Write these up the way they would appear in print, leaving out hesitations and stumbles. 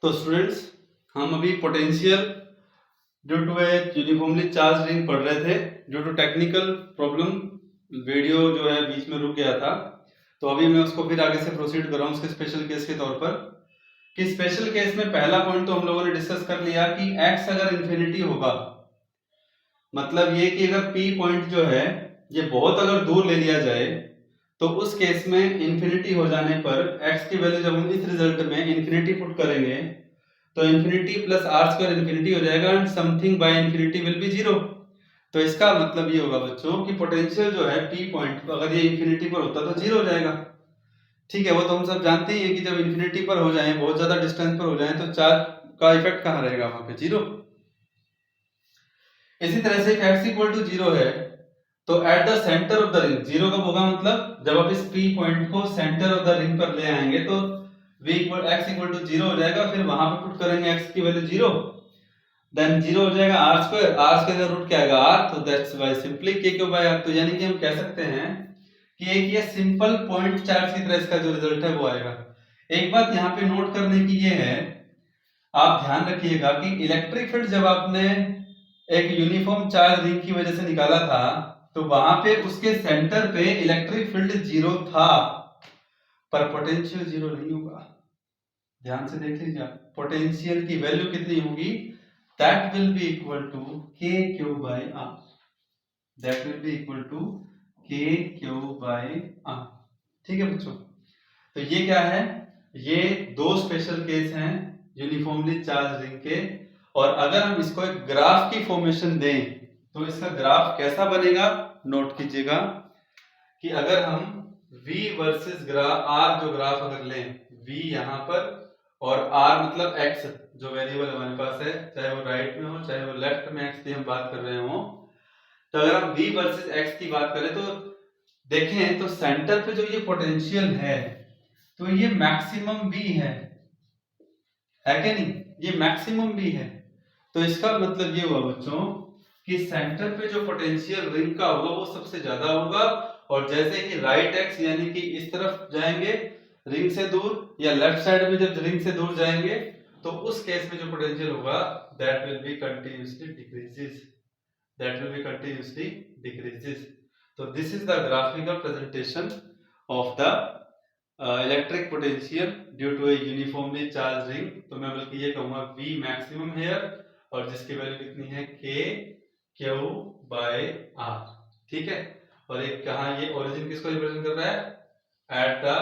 तो स्टूडेंट्स, हम अभी potential due to a uniformly charge ring पढ़ रहे थे। Due to technical problem video जो है बीच में रुक गया था, तो अभी मैं उसको फिर आगे से प्रोसीड कर रहा हूँ उसके स्पेशल केस के तौर पर। कि स्पेशल केस में पहला पॉइंट तो हम लोगों ने डिस्कस कर लिया कि x अगर इंफिनिटी होगा, मतलब ये कि अगर p पॉइंट जो है ये बहुत अगर दूर ले लिया जाए, तो उस केस में इंफिनिटी हो जाने पर x की वैल्यू जब हम इस रिजल्ट में इंफिनिटी पुट करेंगे तो infinity plus r square infinity हो जाएगा and something by infinity will be zero. तो इसका मतलब ये होगा बच्चों कि पोटेंशियल जो है p पॉइंट अगर ये इंफिनिटी पर होता तो जीरो हो जाएगा। ठीक है, वो तो हम सब जानते ही हैं कि जब इंफिनिटी पर हो जाए, बहुत ज्यादा डिस्टेंस पर हो जाए, तो चार्ज का इफेक्ट कहाँ रहेगा? वहां पे जीरो। इसी तरह से x इक्वल टू जीरो है तो at the centre of the ring, zero कब होगा? मतलब जब आप इस p पॉइंट को सेंटर ऑफ द रिंग पर ले आएंगे तो x इक्वल टू जीरो हो जाएगा। फिर वहां पे पुट करेंगे x की वैल्यू जीरो, देन जीरो हो जाएगा आर स्क्वायर, आर स्क्वायर का रूट क्या आएगा? r, तो that's why simply k cube by r। तो यानी कि हम कह सकते हैं कि एक ये सिंपल पॉइंट चार्ज की तरह इसका जो रिजल्ट है वो आएगा। एक बात यहाँ पे नोट करने की ये है, आप ध्यान रखिएगा कि इलेक्ट्रिक फील्ड जब आपने एक यूनिफॉर्म चार्ज रिंग की वजह से निकाला था तो वहां पे उसके सेंटर पे इलेक्ट्रिक फील्ड जीरो था, पर पोटेंशियल जीरो नहीं होगा। ध्यान से देख लीजिए, पोटेंशियल की वैल्यू कितनी होगी? That will be equal to k q by r। That will be equal to k q by r। ठीक है बच्चों, तो ये क्या है? ये दो स्पेशल केस हैं यूनिफॉर्मली चार्ज रिंग के। और अगर हम इसको एक ग्राफ की फॉर्मेशन दें तो इसका ग्राफ कैसा बनेगा? नोट कीजिएगा कि अगर हम v वर्सेस ग्राफ r जो ग्राफ अगर लें, v यहां पर और r मतलब x जो वेरिएबल हमारे पास है, चाहे वो राइट में हो चाहे वो लेफ्ट में x की हम बात कर रहे हो, तो अगर हम v वर्सेस x की बात करें तो देखें तो सेंटर पे जो ये पोटेंशियल है तो ये मैक्सिमम भी है क्या नहीं? ये मैक्सिमम भी है। तो इसका मतलब ये हुआ बच्चों कि सेंटर पे जो पोटेंशियल रिंग का होगा वो सबसे ज्यादा होगा, और जैसे ही राइट एक्स यानी कि इस तरफ जाएंगे रिंग से दूर, या लेफ्ट साइड में जब रिंग से दूर जाएंगे तो उस केस में जो पोटेंशियल होगा that will be continuously decreases, that will be continuously decreases. तो this is the graphical presentation of the electric potential due to a uniformly charge ring. तो मैं बल्कि ये कहूंगा V मैक्सिमम हेयर, और जिसकी वैल्यू कितनी है? K Q by R। ठीक है, और एक कहा ये ओरिजिन किसको रिप्रेजेंट कर रहा है? At the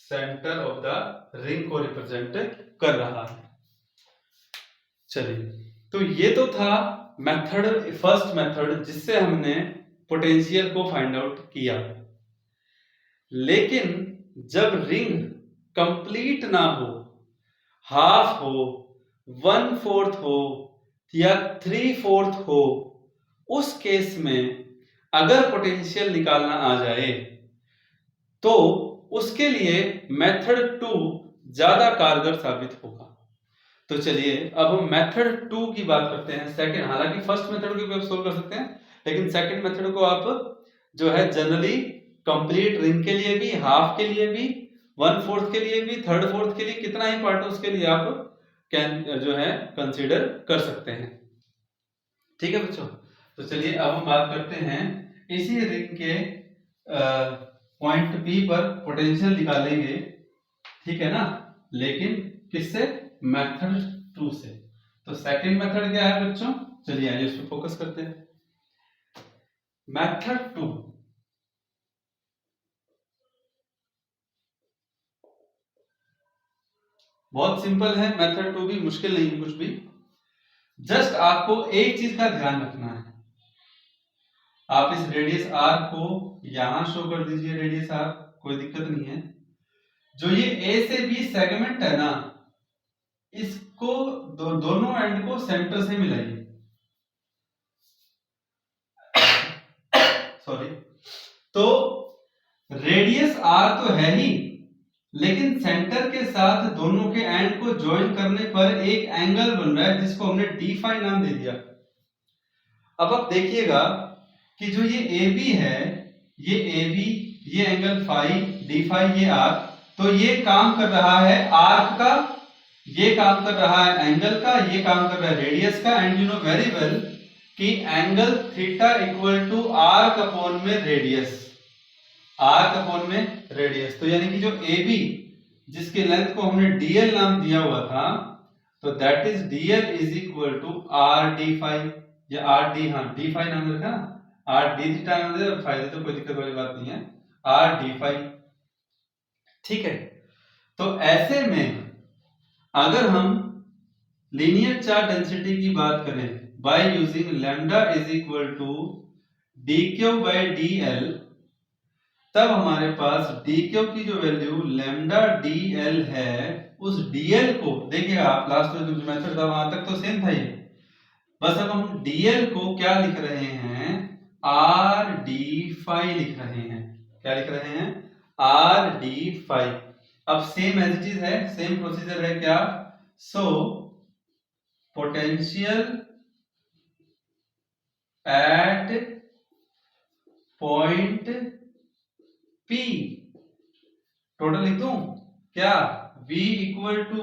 centre of the ring को रिप्रेजेंट कर रहा है। चलिए, तो ये तो था मेथड, फर्स्ट मेथड जिससे हमने पोटेंशियल को फाइंड आउट किया। लेकिन जब रिंग कंप्लीट ना हो, हाफ हो, 1/4 हो या 3/4 हो, उस केस में अगर पोटेंशियल निकालना आ जाए तो उसके लिए मेथड 2 ज्यादा कारगर साबित होगा। तो चलिए अब हम मेथड 2 की बात करते हैं, सेकंड। हालांकि फर्स्ट मेथड को भी आप सोल्व कर सकते हैं, लेकिन सेकंड मेथड को आप जो है जनरली कंप्लीट रिंग के लिए भी, हाफ के लिए भी, 1/4 के लिए भी, 3/4 के लिए, कितना ही पार्ट हो उसके लिए आप कैन जो है कंसीडर कर सकते हैं। ठीक है बच्चों, तो चलिए अब हम बात करते हैं इसी रिंग के पॉइंट P पर पोटेंशियल निकालेंगे, ठीक है ना, लेकिन किससे? मेथड 2 से। तो सेकंड मेथड क्या है बच्चों? चलिए आइए इस पर फोकस करते हैं। मेथड 2 बहुत सिंपल है, मेथड 2 भी मुश्किल नहीं है कुछ भी। जस्ट आपको एक चीज का ध्यान रखना है, आप इस रेडियस r को यहां शो कर दीजिए, रेडियस r, कोई दिक्कत नहीं है। जो ये a से b सेगमेंट है ना, इसको दोनों एंड को सेंटर से मिलाइए। सॉरी, तो रेडियस r तो है ही, लेकिन सेंटर के साथ दोनों के एंड को ज्वाइन करने पर एक एंगल बन रहा है जिसको हमने d फाई नाम दे दिया। अब आप देखिएगा कि जो ये AB है, ये AB, ये एंगल फाई, d फाई, ये r, तो ये काम कर रहा है आर्क का ये काम कर रहा है एंगल का, ये काम कर रहा है रेडियस का, and you know very well कि angle theta equal to arc upon में रेडियस, आर्क अपॉन में रेडियस। तो यानी कि जो AB जिसके लेंथ को हमने DL नाम दिया हुआ था, तो that is DL is equal to r d phi, या आर डी, हाँ डी फाई नाम रखा ना, आर डी थीटा नाम दे, फायदे तो कोई दिक्कत वाली बात नहीं है, आर डी फाई। ठीक है, तो ऐसे में अगर हम लीनियर चार्ज डेंसिटी की बात करें by using lambda is equal to d q by d l, तब हमारे पास डी क्यू की जो वैल्यू लैम्डा डी एल है, उस dl को देखिएगा आप, लास्ट में जो मेथड था वहां तक तो सेम था ये, बस अब हम dl को क्या लिख रहे हैं, आर डी फाई लिख रहे हैं। क्या लिख रहे हैं, आर डी फाई। अब सेम एज इट इज है, सेम प्रोसीजर है क्या, so potential at point P, total लिख दूं क्या, V इक्वल टू,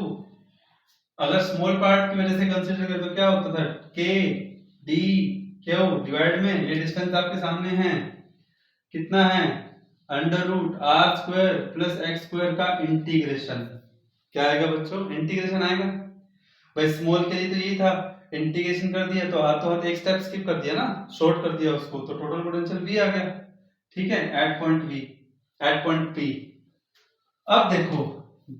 अगर स्मॉल पार्ट की वजह से कंसीडर करें तो क्या होता था, K D Q डिवाइड में, ये डिस्टेंस आपके सामने है, कितना है, under root r square plus x square का इंटीग्रेशन। क्या आएगा बच्चों, इंटीग्रेशन आएगा। भाई स्मॉल के लिए तो यही था, इंटीग्रेशन कर दिया तो हाथों हाथ एक स्टेप स्किप कर दिया ना, शॉर्ट कर दिया उसको, तो टोटल पोटेंशियल V आ गया। ठीक है, at point V, at point P। अब देखो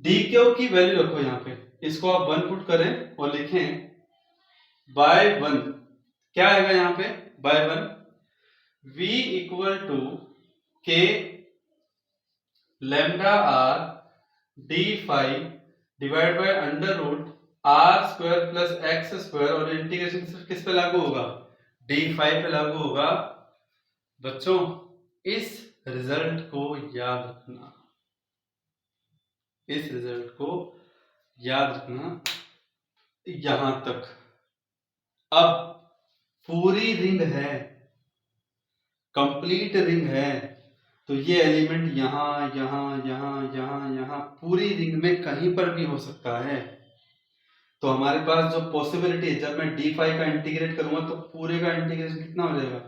डी क्यू की वैल्यू रखो यहाँ पे, इसको आप 1 पुट करें और लिखें बाय 1, क्या आएगा यहाँ पे, by 1, V equal to K lambda r d phi divide by under root r square plus x square, और इंटीग्रेशन सिर्फ किस पे लागू होगा, डी फाई पे लागू होगा। बच्चों इस रिजल्ट को याद रखना, इस रिजल्ट को याद रखना यहां तक। अब पूरी रिंग है, कंप्लीट रिंग है, तो ये एलिमेंट यहां यहां यहां यहां यहां पूरी रिंग में कहीं पर भी हो सकता है। तो हमारे पास जो पॉसिबिलिटी है, जब मैं डी फाई का इंटीग्रेट करूंगा तो पूरे का इंटीग्रेशन कितना हो जाएगा,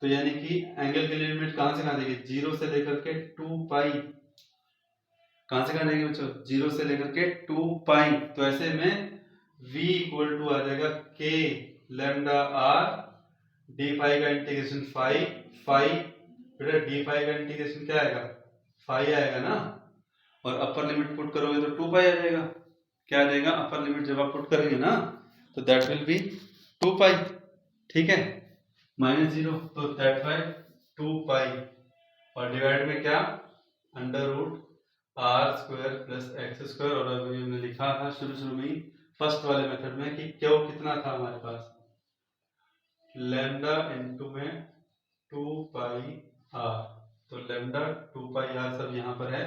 तो यानी कि एंगल की लिमिट कहां से कहां देगी, 0 से लेकर के 2 पाई, कहां से कहां देगी बच्चों, 0 से लेकर के 2 पाई। तो ऐसे में v इक्वल टू आ जाएगा k lambda r d phi का इंटीग्रेशन फाई, फाई बेटा डी फाई का इंटीग्रेशन क्या आएगा, फाई आएगा ना, और अपर लिमिट पुट करोगे तो 2 पाई आ जाएगा। क्या आ जाएगा, अपर लिमिट जब आप पुट करेंगे ना तो दैट विल बी 2 पाई। ठीक है, -0, तो दैट बाय 2 पाई, और डिवाइड में क्या, under root r square plus x square, और अभी हमने लिखा था शुरू में ही फर्स्ट वाले मेथड में कि क्यू कितना था हमारे पास, लैम्डा इनटू में 2 पाई आर, तो लैम्डा 2 पाई आर सब यहाँ पर है,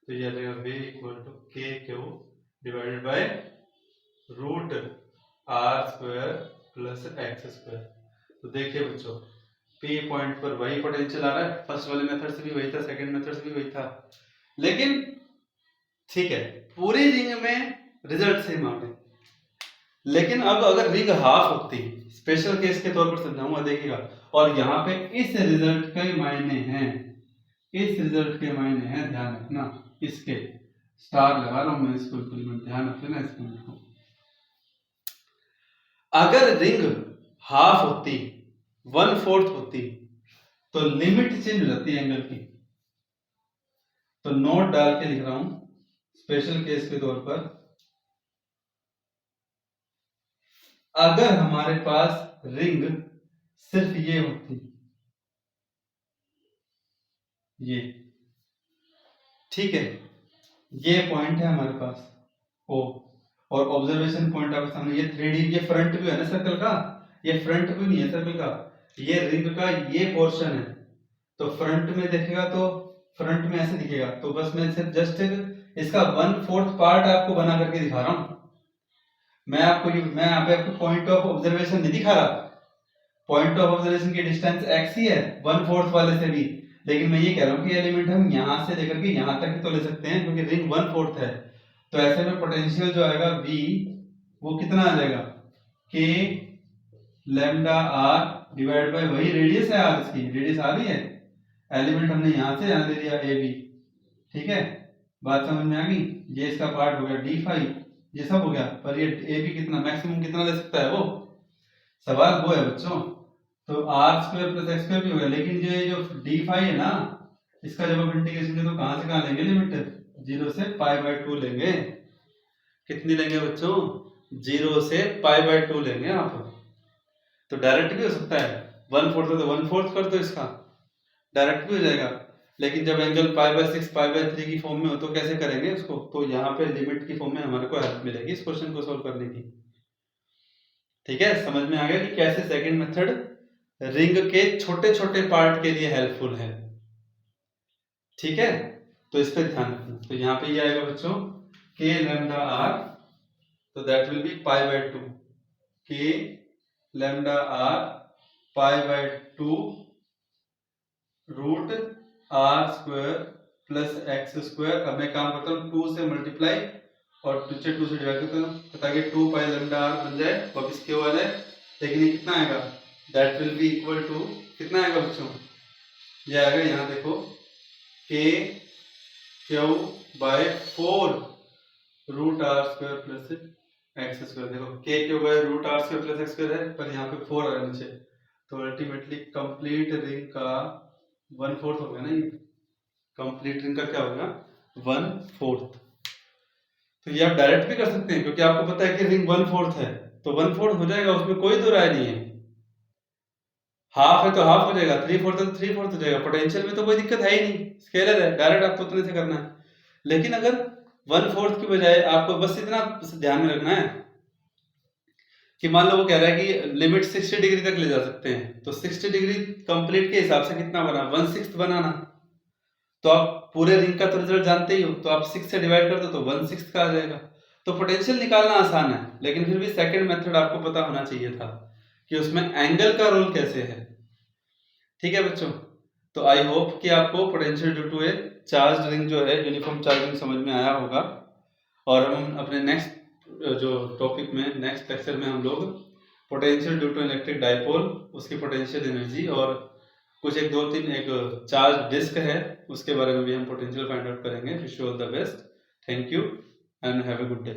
तो ये रहेगा v equal to k q divided by root r square plus x square. तो देखिए बच्चों P पॉइंट पर वही पोटेंशियल आ रहा है, फर्स्ट वाले मेथड से भी वही था, सेकंड मेथड से भी वही था, लेकिन ठीक है पूरी रिंग में रिजल्ट सेम आ गए। लेकिन अब अगर रिंग हाफ होती, स्पेशल केस के तौर पर समझाऊंगा देखिएगा, और यहाँ पे इस रिजल्ट के मायने हैं, इस रिजल्ट के मायने हैं, ध्यान रखना, इसके स्टार लगा रहा हूं मैं इसको, ध्यान रख लेना इसको। अगर रिंग हाफ होती, 1/4 होती, तो लिमिट चेंज हो जाती है एंगल की। तो नोट डाल के लिख रहा हूं स्पेशल केस के तौर पर, अगर हमारे पास रिंग सिर्फ ये होती, ये ठीक है, ये पॉइंट है हमारे पास ओ, और ऑब्जर्वेशन पॉइंट आपके सामने, ये 3D, ये फ्रंट व्यू है ना सर्कल का, ये फ्रंट व्यू नहीं है सर्कल का, ये रिंग का ये पोर्शन है, तो फ्रंट में देखेगा तो फ्रंट में ऐसे दिखेगा, तो बस मैं सिर्फ जस्ट इसका 1/4 पार्ट आपको बना करके दिखा रहा हूं। मैं यहाँ पे आपको पॉइंट ऑफ ऑब्जर्वेशन नहीं दिखा रहा, पॉइंट ऑफ ऑब्जर्वेशन की डिस्टेंस x ही है 1/4 वाले से भी, लेकिन मैं ये कह रहा हूँ कि एलिमेंट हम यहाँ से लेकर के यहाँ तक ही तो ले सकते हैं, क्योंकि रिंग 1/4 है, तो ऐसे में पोटेंशियल जो आएगा V वो कितना आ जाएगा, K lambda R divide by वही रेडियस है R, इसकी रेडियस आ रही है, एलिमेंट हमने यहां से यहां ले लिया AB, ठीक है, बात समझ में आ गई। ये इसका पार्ट हो गया d फाई, ये सब हो गया, पर ये AB कितना मैक्सिमम कितना ले सकता है वो सवाल वो है बच्चों। तो r square plus x square भी हो गया, लेकिन ये जो d फाई है ना, इसका जब आप इंटीग्रेशन करें तो कहां से कहां लेंगे लिमिट, 0 से π/2 लेंगे। कितनी लेंगे बच्चों, 0 से π/2 लेंगे आप। तो डायरेक्ट भी हो सकता है, 1/4 है तो 1/4 कर दो इसका, डायरेक्ट भी हो जाएगा। लेकिन जब एंगल π/6 π/3 की फॉर्म में हो तो कैसे करेंगे उसको, तो यहाँ पे लिमिट की फॉर्म में हमारे को हेल्प मिलेगी इस क्वेश्चन को सोल्व करने की। ठीक है, समझ में आ गया कि कैसे सेकंड मेथड रिंग के छोटे छोटे पार्ट के लिए हेल्पफुल है। ठीक है, तो इस पे ध्यान रखना। तो यहाँ पे ये आएगा बच्चों k लैम्डा r, तो that will be π/2, k lambda r π/2 root r square plus x square. अब मैं काम करता हूँ 2 से मल्टीप्लाई और पीछे 2 से डिवाइड करता हूँ ताकि 2 पाई लैम्डा r बन जाए, वापस क्यों आ जाए। लेकिन ये कितना आएगा, that will be equal to कितना आएगा बच्चों, ये आएगा यहाँ देखो k q by 4 root r square plus x square. देखो k q by root r square plus x square है, पर यहाँ पे 4 आ रहा है नीचे, तो अल्टीमेटली कंप्लीट रिंग का 1/4 हो गया ना, ये कंप्लीट रिंग का क्या होगा 1/4। तो ये आप डायरेक्ट भी कर सकते हैं क्योंकि आपको पता है कि रिंग 1/4 है, तो 1/4 हो जाएगा, उसमें कोई दो राय नहीं है। हाफ है तो हाफ हो जाएगा, 3/4 है तो 3/4 हो जाएगा, पोटेंशियल में तो कोई दिक्कत है ही नहीं, स्केलर है, डायरेक्ट आपको उतने से करना है। लेकिन अगर 1/4 की बजाय आपको बस इतना ध्यान में रखना है कि मान लो वो कह रहा है कि लिमिट 60 डिग्री तक ले जा सकते हैं, तो 60 डिग्री कंप्लीट के हिसाब से कितना बना 1/6 बनाना। तो आप पूरे रिंग का तो रिजल्ट जानते ही हो, तो आप 6 से डिवाइड कर दो तो 1/6 का आ जाएगा। तो पोटेंशियल निकालना आसान है, लेकिन फिर भी सेकंड मेथड आपको पता होना चाहिए था कि उसमें एंगल का रोल कैसे है। ठीक है बच्चों, तो आई होप कि आपको potential due to a charge ring जो है यूनिफॉर्म चार्जिंग समझ में आया होगा। और हम अपने नेक्स्ट जो टॉपिक में नेक्स्ट लेक्चर में हम लोग potential due to electric dipole, उसकी पोटेंशियल एनर्जी और कुछ एक दो तीन एक चार्ज डिस्क है उसके बारे में भी हम पोटेंशियल फाइंड आउट करेंगे। Wish you all the best, thank you and have a good day.